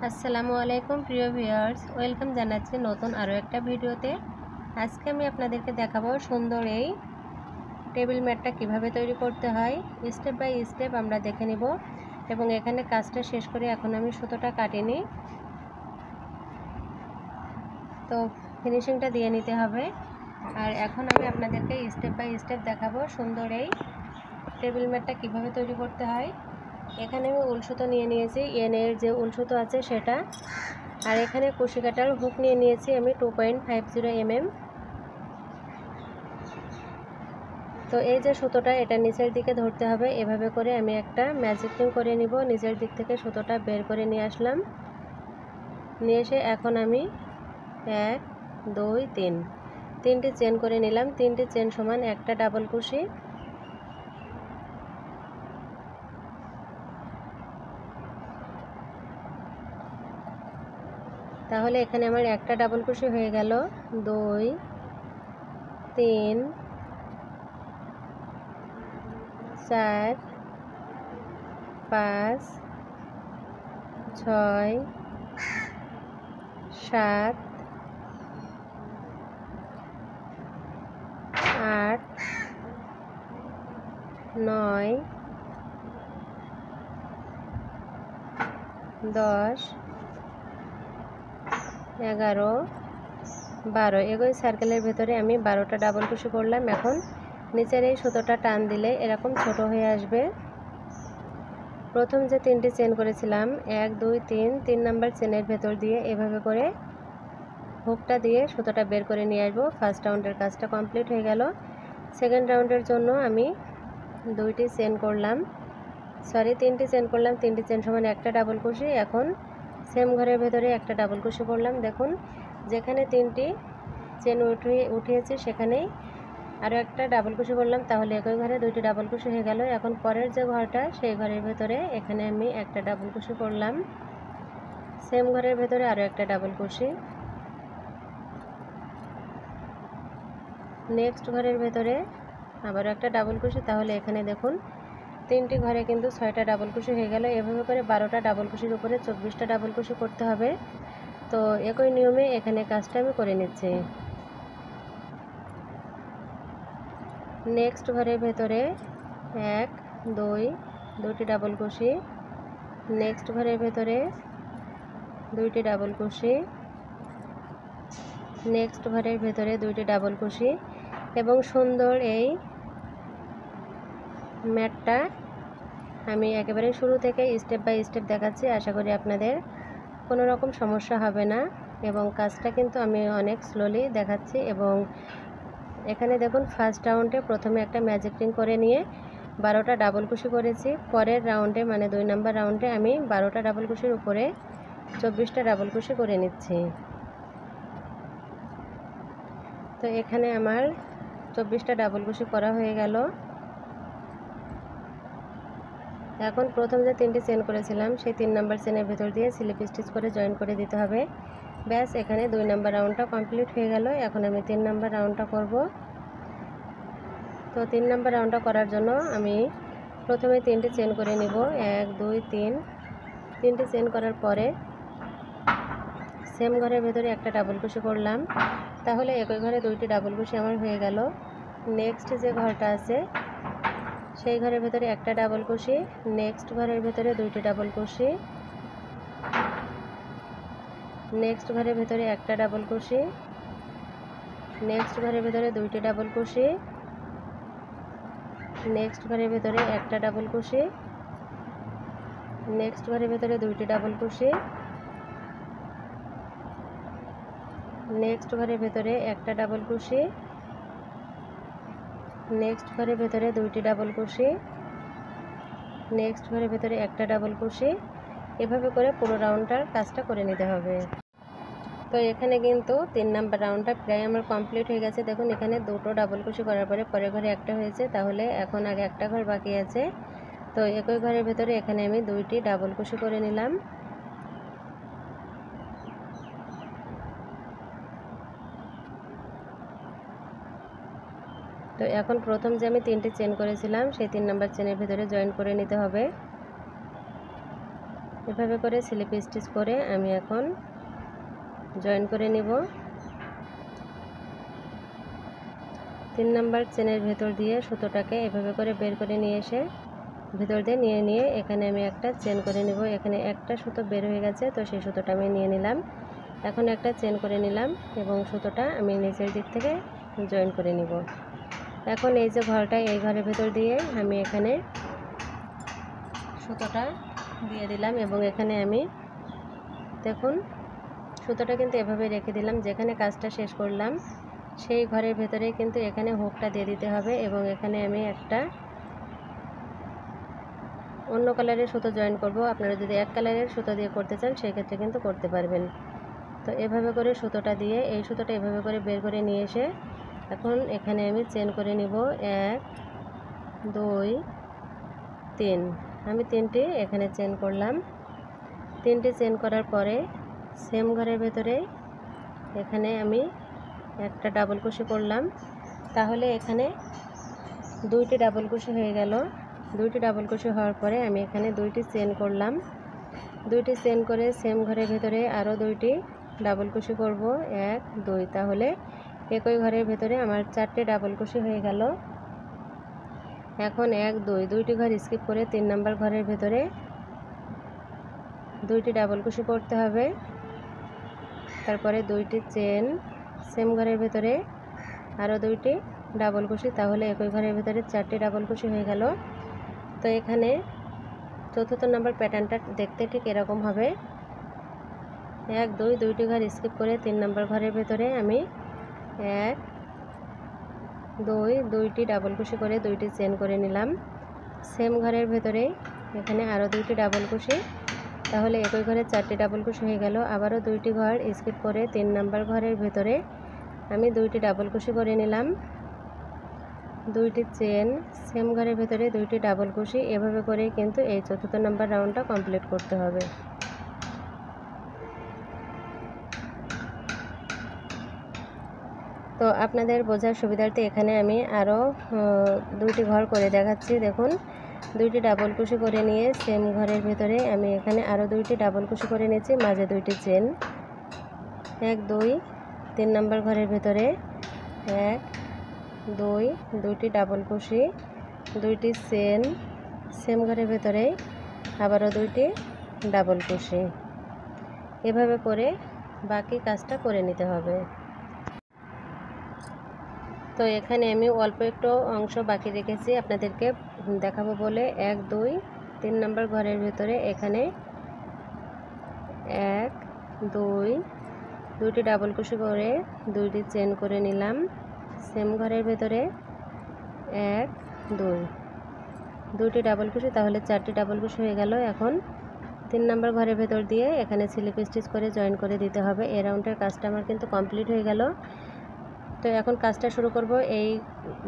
আসসালামু আলাইকুম প্রিয় ভিউয়ার্স, ওয়েলকাম জানাচ্ছি নতুন আরও একটা ভিডিওতে। আজকে আমি আপনাদেরকে দেখাবো সুন্দর এই টেবিল ম্যাটটা কিভাবে তৈরি করতে হয়। স্টেপ বাই স্টেপ আমরা দেখে নিব এবং এখানে কাজটা শেষ করে এখন আমি সুতোটা কাটিনি, তো ফিনিশিংটা দিয়ে নিতে হবে। আর এখন আমি আপনাদেরকে স্টেপ বাই স্টেপ দেখাবো সুন্দর এই টেবিল ম্যাটটা কিভাবে তৈরি করতে হয়। এখানে আমি উল সুতো নিয়ে নিয়েছি, এনের যে উল সুতো আছে সেটা, আর এখানে কুশি কাটার হুক নিয়ে নিয়েছি আমি 2.50 mm। তো এই যে সুতোটা, এটা নিচের দিকে ধরতে হবে, এভাবে করে আমি একটা ম্যাজিক রিং করে নিব। নিচের দিক থেকে সুতোটা বের করে নিয়ে আসলাম, নিয়ে এসে এখন আমি 1 2 3 তিনটি চেন করে নিলাম। তিনটি চেন সমান একটা ডাবল কুশি। তাহলে এখানে আমার একটা ডাবল কুশি হয়ে গেল। 2 3 4 5 6 7 8 9 10 11 12 এগোই সার্কেলের ভেতরে আমি 12টা ডাবল কুশি করলাম। এখন নিচের এই সুতোটা টান দিলে এরকম ছোট হয়ে আসবে। প্রথম যে তিনটি চেন করেছিলাম 1 2 3 নাম্বার চেনের ভেতর দিয়ে এভাবে করে হুকটা দিয়ে সুতোটা বের করে নিয়ে আসবো। ফার্স্ট রাউন্ডের কাজটা কমপ্লিট হয়ে গেল। সেকেন্ড রাউন্ডের জন্য আমি তিনটি চেন করলাম। তিনটি চেন সমান একটা ডাবল কুশি। এখন সেম ঘরের ভেতরে একটা ডাবল কুশি করলাম। দেখুন, যেখানে তিনটি চেন উঠিয়েছি সেখানেই আরও একটা ডাবল কুশি করলাম, তাহলে একই ঘরে দুইটি ডাবল কুশি হয়ে গেল। এখন পরের যে ঘরটা, সেই ঘরের ভেতরে এখানে আমি একটা ডাবল কুশি করলাম। সেম ঘরের ভেতরে আরও একটা ডাবল কুশি। নেক্সট ঘরের ভেতরে আবারও একটা ডাবল কুশি। তাহলে এখানে দেখুন তিনটি ঘরে কিন্তু 6টা ডাবল কুশি হয়ে গেল। এভাবে করে 12টা ডাবল কুশির উপরে 24টা ডাবল কুশি করতে হবে। তো একই নিয়মে এখানে কাজটা আমি করে নিচ্ছি। নেক্সট ঘরের ভেতরে 1 2 দুইটি ডাবল কুশি। নেক্সট ঘরের ভেতরে দুইটি ডাবল কুশি। নেক্সট ঘরের ভেতরে দুইটি ডাবল কুশি। এবং সুন্দর এই ম্যাটটা আমি একেবারে শুরু থেকে স্টেপ বাই স্টেপ দেখাচ্ছি। আশা করি আপনাদের কোনো রকম সমস্যা হবে না। এবং কাজটা কিন্তু আমি অনেক স্লোলি দেখাচ্ছি। এবং এখানে দেখুন, ফার্স্ট রাউন্ডে প্রথমে একটা ম্যাজিক রিং করে নিয়ে 12টা ডাবল কুশি করেছি। পরের রাউন্ডে মানে 2 নাম্বার রাউন্ডে আমি 12টা ডাবল কুশির উপরে 24টা ডাবল কুশি করে নিচ্ছি। তো এখানে আমার 24টা ডাবল কুশি করা হয়ে গেল। এখন প্রথম যে তিনটি চেন করেছিলাম সেই 3 নাম্বার চেনের ভেতর দিয়ে স্লিপ স্টিচ করে জয়েন করে দিতে হবে। ব্যাস, এখানে 2 নাম্বার রাউন্ডটা কমপ্লিট হয়ে গেল। এখন আমি 3 নাম্বার রাউন্ডটা করব। তো 3 নাম্বার রাউন্ডটা করার জন্য আমি প্রথমে 3টি চেন করে নিব। 1 2 3 তিনটি চেন করার পরে সেম ঘরের ভেতরে একটা ডাবল কুশি করলাম। তাহলে একই ঘরে দুইটি ডাবল কুশি আমার হয়ে গেল। নেক্সট যে ঘরটা আছে সেই ঘরের ভেতরে একটা ডাবল কুশি। নেক্সট ঘরের ভেতরে দুইটি ডাবল কুশি। নেক্সট ঘরের ভেতরে একটা ডাবল কুশি। নেক্সট ঘরের ভেতরে দুইটি ডাবল কুশি। নেক্সট ঘরের ভেতরে একটা ডাবল কুশি। নেক্সট ঘরের ভেতরে দুইটি ডাবল কুশি। নেক্সট ঘরের ভেতরে একটা ডাবল কুশি। নেক্সট ঘরের ভেতরে দুইটি ডাবল কুশি। নেক্সট ঘরের ভেতরে একটা ডাবল কুশি। এভাবে করে পুরো রাউন্ডটার কাজটা করে নিতে হবে। তো এখানে কিন্তু 3 নাম্বার রাউন্ডটা প্রায় আমার কমপ্লিট হয়ে গেছে। দেখুন, এখানে দুটো ডাবল কুশি করার পরে পরের ঘরে একটা হয়েছে, তাহলে এখন আগে একটা ঘর বাকি আছে। তো একই ঘরের ভেতরে এখানে আমি দুইটি ডাবল কুশি করে নিলাম। তো এখন প্রথম যে আমি 3টি চেন করেছিলাম সেই 3 নাম্বার চেনের ভেতরে জয়েন করে নিতে হবে। এভাবে করে স্লিপ স্টিচ করে আমি এখন জয়েন করে নিব। 3 নাম্বার চেনের ভেতর দিয়ে সুতোটাকে এভাবে করে বের করে নিয়ে এসে ভেতর দিয়ে নিয়ে এখানে আমি একটা চেন করে নিব। এখানে একটা সুতো বের হয়ে গেছে, তো সেই সুতোটা আমি নিয়ে নিলাম। এখন একটা চেন করে নিলাম এবং সুতোটা আমি নিচের দিক থেকে জয়েন করে নিব। এখন এই যে ঘরটা, এই ঘরের ভেতর দিয়ে আমি এখানে সুতোটা দিয়ে দিলাম এবং এখানে আমি দেখুন সুতোটা কিন্তু এভাবে রেখে দিলাম। যেখানে কাজটা শেষ করলাম সেই ঘরের ভেতরে কিন্তু এখানে হুকটা দিয়ে দিতে হবে এবং এখানে আমি একটা অন্য কালারের সুতো জয়েন করব। আপনারা যদি এক কালারের সুতো দিয়ে করতে চান সেই ক্ষেত্রে কিন্তু করতে পারবেন। তো এভাবে করে সুতোটা দিয়ে এই সুতোটা এভাবে করে বের করে নিয়ে এসে এখন এখানে আমি চেন করে নিব 1 2 3। আমি 3টি এখানে চেন করলাম। 3টি চেন করার পরে সেম ঘরের ভেতরে এখানে আমি একটা ডাবল কুশি করলাম। তাহলে এখানে 2টি ডাবল কুশি হয়ে গেল। 2টি ডাবল কুশি হওয়ার পরে আমি এখানে 2টি চেন করলাম। 2টি চেন করে সেম ঘরের ভেতরে আরও 2টি ডাবল কুশি করব 1 2। তাহলে একই ঘরের ভেতরে আমার 4টে ডাবল কুশি হয়ে গেল। এখন 1 2 2টি ঘর স্কিপ করে 3 নাম্বার ঘরের ভেতরে 2টি ডাবল কুশি করতে হবে। তারপরে 2টি চেন সেম ঘরের ভেতরে আরও 2টি ডাবল কুশি, তাহলে একই ঘরের ভেতরে 4টি ডাবল কুশি হয়ে গেল। তো এখানে চতুর্থ নাম্বার প্যাটার্নটা দেখতে ঠিক এরকম হবে। 1 2 2টি ঘর স্কিপ করে 3 নাম্বার ঘরের ভেতরে আমি 1 2 2টি ডাবল কুশি করে 2টি চেন করে নিলাম। সেম ঘরের ভেতরে এখানে আরও 2টি ডাবল কুশি, তাহলে একই ঘরে 4টি ডাবল কুশি হয়ে গেল। আবারও 2টি ঘর স্কিপ করে 3 নাম্বার ঘরের ভেতরে আমি 2টি ডাবল কুশি করে নিলাম। 2টি চেন সেম ঘরের ভেতরে 2টি ডাবল কুশি। এভাবে করে কিন্তু এই চতুর্থ নাম্বার রাউন্ডটা কমপ্লিট করতে হবে। তো আপনাদের বোঝার সুবিধার্থে এখানে আমি আরও 2টি ঘর করে দেখাচ্ছি। দেখুন 2টি ডাবল কুশি করে নিয়ে সেম ঘরের ভেতরে আমি এখানে আরও 2টি ডাবল কুশি করে নিয়েছি, মাঝে 2টি চেন 1 2 3 নাম্বার ঘরের ভেতরে 1 2 2টি ডাবল কুশি 2টি চেন সেম ঘরের ভেতরে আবারও 2টি ডাবল কুশি। এভাবে করে বাকি কাজটা করে নিতে হবে। তো এখানে আমি অল্প একটু অংশ বাকি রেখেছি আপনাদেরকে দেখাবো বলে। 1 2 3 নাম্বার ঘরের ভেতরে এখানে 1 2 2টি ডাবল কুশি করে 2টি চেন করে নিলাম। সেম ঘরের ভেতরে 1 2 2টি ডাবল কুশি, তাহলে 4টি ডাবল কুশি হয়ে গেল। এখন 3 নাম্বার ঘরের ভেতর দিয়ে এখানে স্লিপ স্টিচ করে জয়েন করে দিতে হবে। এই রাউন্ডের কাজটা আমার কিন্তু কমপ্লিট হয়ে গেল। তো এখন কাজটা শুরু করব এই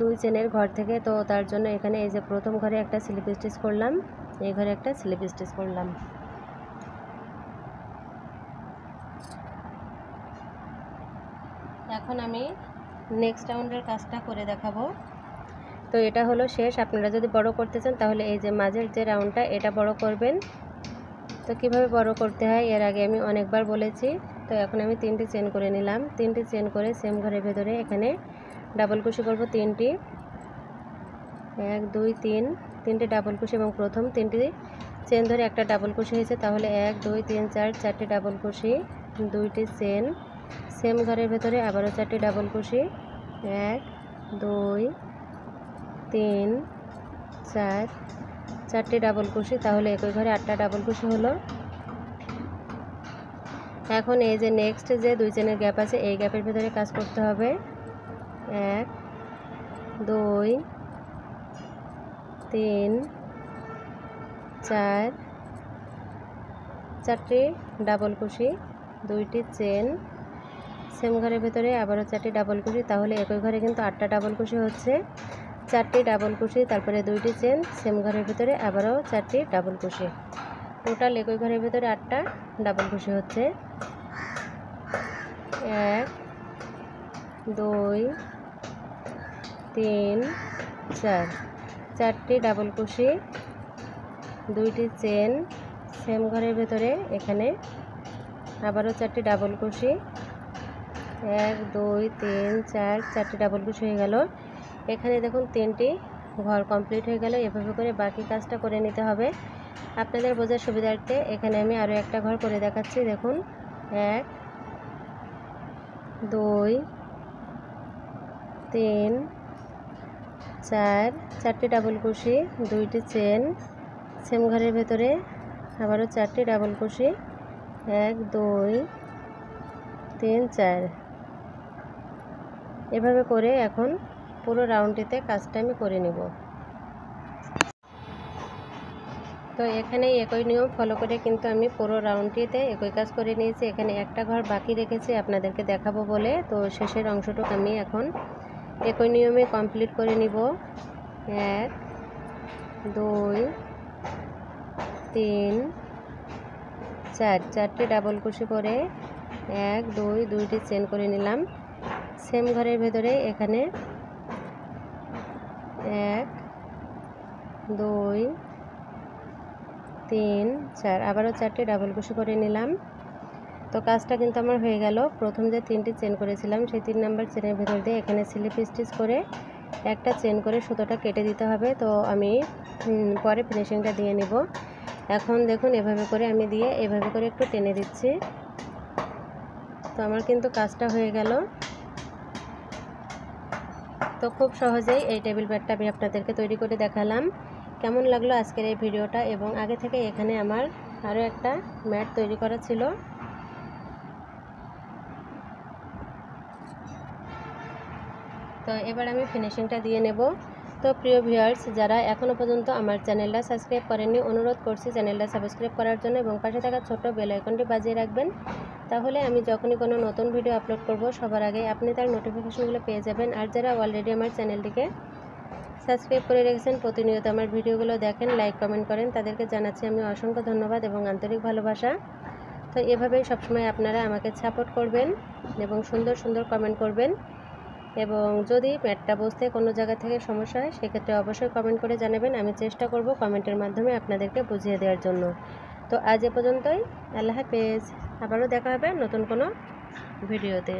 2 চেনের ঘর থেকে। তো তার জন্য এখানে এই যে প্রথম ঘরে একটা স্লিপ স্টিচ করলাম, এই ঘরে একটা স্লিপ স্টিচ করলাম। এখন আমি নেক্সট রাউন্ডের কাজটা করে দেখাবো। তো এটা হলো শেষ। আপনারা যদি বড় করতে চান তাহলে এই যে মাঝের যে রাউন্ডটা এটা বড় করবেন। তো কিভাবে বড় করতে হয় এর আগে আমি অনেকবার বলেছি। তো এখন আমি 3টি চেন করে নিলাম। 3টি চেন করে সেম ঘরের ভেতরে এখানে ডাবল কুশি করব 3টি 1 2 3 3টি ডাবল কুশি এবং প্রথম 3টি চেন ধরে একটা ডাবল কুশি হয়েছে, তাহলে 1 2 3 4 4টি ডাবল কুশি 2টি চেন সেম ঘরের ভেতরে আবারও 4টি ডাবল কুশি 1 2 3 4 4টি ডাবল কুশি, তাহলে একই ঘরে 8টা ডাবল কুশি হলো। এখন এই যে নেক্সট যে 2 চেনের গ্যাপ আছে এই গ্যাপের ভেতরে কাজ করতে হবে। 1 2 3 4 4টি ডাবল কুশি 2টি চেন সেম ঘরের ভেতরে আবারও 4টি ডাবল কুশি, তাহলে একই ঘরে কিন্তু 8টা ডাবল কুশি হচ্ছে। 4টি ডাবল কুশি, তারপরে 2টি চেন সেম ঘরের ভেতরে আবারও 4টি ডাবল কুশি, টোটাল একই ঘরের ভেতরে 8টা ডাবল কুশি হচ্ছে। 1 2 3 4 4টি ডাবল কুশি 2টি চেন সেম ঘরের ভেতরে এখানে আবারও 4টি ডাবল কুশি, 1 2 3 4, 4টি ডাবল কুশি হয়ে গেল। এখানে দেখুন 3টি ঘর কমপ্লিট হয়ে গেল। এভাবে করে বাকি কাজটা করে নিতে হবে। আপনাদের বোঝার সুবিধার্থে এখানে আমি আরও একটা ঘর করে দেখাচ্ছি। দেখুন 1 2 3 4, 4টি ডাবল কুশি, 2টি চেন, সেম ঘরের ভেতরে আবারও 4টি ডাবল কুশি, 1 2 3 4। এভাবে করে এখন পুরো রাউন্ডটিতে কাজটা আমি করে নেব। তো এখানে একই নিয়ম ফলো করে কিন্তু আমি পুরো রাউন্ডটিতে একই কাজ করে নিয়েছি। এখানে একটা ঘর বাকি রেখেছি আপনাদেরকে দেখাবো বলে, তো শেষের অংশটুকু আমি এখন একই নিয়মে কমপ্লিট করে নিব। 1 2 3 4, 4টি ডাবল কুশি করে 1 2 2টি চেন করে নিলাম। সেম ঘরের ভেতরে এখানে 1 2 3 4, আবারও 4টি ডাবল কুশি করে নিলাম। তো কাজটা কিন্তু আমার হয়ে গেল। প্রথম যে 3টি চেন করেছিলাম সেই 3 নাম্বার চেনের ভেতর দিয়ে এখানে স্লিপ স্টিচ করে একটা চেন করে সুতোটা কেটে দিতে হবে। তো আমি পরে ফিনিশিংটা দিয়ে নিব। এখন দেখুন এভাবে করে আমি দিয়ে এভাবে করে একটু টেনে দিচ্ছি। তো আমার কিন্তু কাজটা হয়ে গেল। তো খুব সহজেই এই টেবিল ব্যাগটা আমি আপনাদেরকে তৈরি করে দেখালাম। কেমন লাগলো আজকের এই ভিডিওটা? এবং আগে থেকে এখানে আমার আরও একটা ম্যাট তৈরি করা ছিল। তো এবার আমি ফিনিশিংটা দিয়ে নেব। তো প্রিয় ভিউয়ার্স, যারা এখনও পর্যন্ত আমার চ্যানেলটা সাবস্ক্রাইব করেননি, অনুরোধ করছি চ্যানেলটা সাবস্ক্রাইব করার জন্য এবং পাশে থাকা ছোট্ট বেল আইকনটি বাজিয়ে রাখবেন। তাহলে আমি যখনই কোনো নতুন ভিডিও আপলোড করব সবার আগে আপনি তার নোটিফিকেশনগুলো পেয়ে যাবেন। আর যারা অলরেডি আমার চ্যানেলটিকে সাবস্ক্রাইব করে রেখেছেন, প্রতিনিয়ত আমার ভিডিওগুলো দেখেন, লাইক কমেন্ট করেন, তাদেরকে জানাচ্ছি আমি অসংখ্য ধন্যবাদ এবং আন্তরিক ভালোবাসা। তো এভাবেই সবসময় আপনারা আমাকে সাপোর্ট করবেন এবং সুন্দর সুন্দর কমেন্ট করবেন। এবং যদি ম্যাটটা বসতে কোনো জায়গা থেকে সমস্যা হয় সেক্ষেত্রে অবশ্যই কমেন্ট করে জানাবেন। আমি চেষ্টা করব কমেন্টের মাধ্যমে আপনাদেরকে বুঝিয়ে দেওয়ার জন্য। তো আজ এ পর্যন্তই। আল্লাহ হাফেজ। আবারও দেখা হবে নতুন কোনো ভিডিওতে।